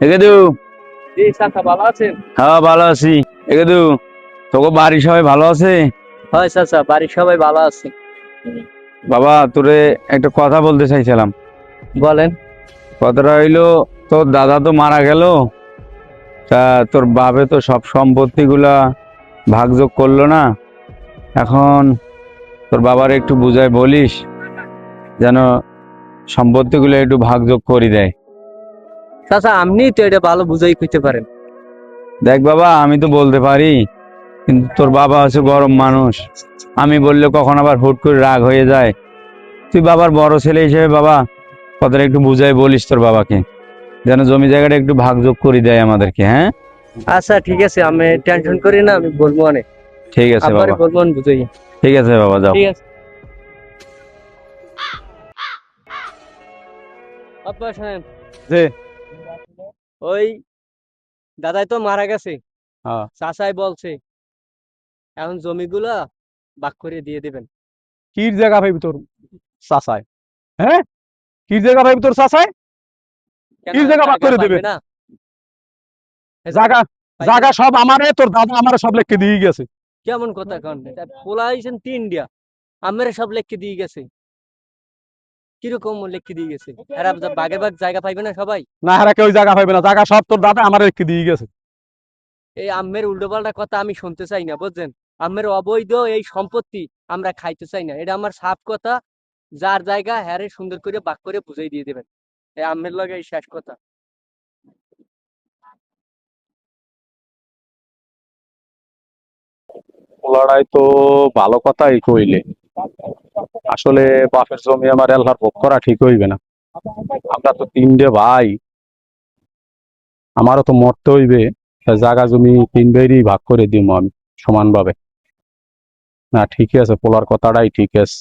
একেদু, জি চাচা, ভালো আছেন? হ্যাঁ ভালো আছি। একেদু, তোকে বাড়ির সবাই ভালো আছে? হয় চাচা, বাড়ির সবাই ভালো আছে। বাবা তোরে একটা কথা বলতে চাইছিলাম। বলেন। কথাটা হইলো, তোর দাদা তো মারা গেল, তা তোর বাপে তো সব সম্পত্তি গুলা ভাগযোগ করলো না। এখন তোর বাবার একটু বুঝাই বলিস যেন সম্পত্তি গুলো একটু ভাগযোগ করে দেয়। চাচা, আপনি তো এটা ভালো বুঝাই কইতে পারেন। দেখ বাবা, আমি তো বলতে পারি, কিন্তু তোর বাবা হচ্ছে গরম মানুষ, আমি বললে কখন আবার হুট করে রাগ হয়ে যায়। তুই বাবার বড় ছেলে হিসেবে বাবা কথাটা একটু বুঝাই বলিস তোর বাবাকে, যেন জমি জায়গাটা একটু ভাগযোগ করে দেয় আমাদেরকে। হ্যাঁ, আচ্ছা ঠিক আছে, আমি টেনশন করি না, আমি বলবো অনেক। ঠিক আছে আব্বারে বাবা। বলবো বুঝাই। ঠিক আছে বাবা, যাও। ঠিক আছে আব্বা সাহেব। যে ওই দাদাই তো মারা গেছে, হ্যাঁ, চাচাই বলছে এখন জমিগুলা ভাগ করে দিয়ে দেবেন। কির জায়গা ভাইবি তোর চাচায়? হ্যাঁ, কির জায়গা ভাইবি তোর চাচায়? কেন কির জায়গা ভাগ জায়গা করে দেবে? পাইবে না? এ জায়গা পাইবে জায়গা না? সব আমারে, তোর দাদা আমারে সব লিখে দিয়ে গেছে। কেমন কথা কন? পোলা হইছেন তিন দিয়া, আমের সব লেখকে দিয়ে গেছে। কিরকম লেখকে দিয়ে গেছে? এরা বাগে ভাগ জায়গা পাইবে না সবাই? না, হারা কেউ জায়গা পাইবে না, জায়গা সব তোর দাদা আমারে লিখে দিয়ে গেছে। এই আমের উল্টোপাল্টা কথা আমি শুনতে চাই না, বুঝছেন? আমের অবৈধ এই সম্পত্তি আমরা খাইতে চাই না, এটা আমার সাফ কথা। যার জায়গা হ্যারে সুন্দর করে ভাগ করে বুঝাই দিয়ে দেবেন। এই আমের লগে এই শেষ কথা। পোলাড়াই তো ভালো কথাই কইলে, আসলে বাপের জমি আমার এলহার ভোগ করা ঠিক হইবে না। আমরা তো তিনটে ভাই, আমারও তো মরতে হইবে। তা জায়গা জমি তিন ভাইরই ভাগ করে দিব আমি সমানভাবে। না ঠিকই আছে, পোলার কথাটাই ঠিক আছে।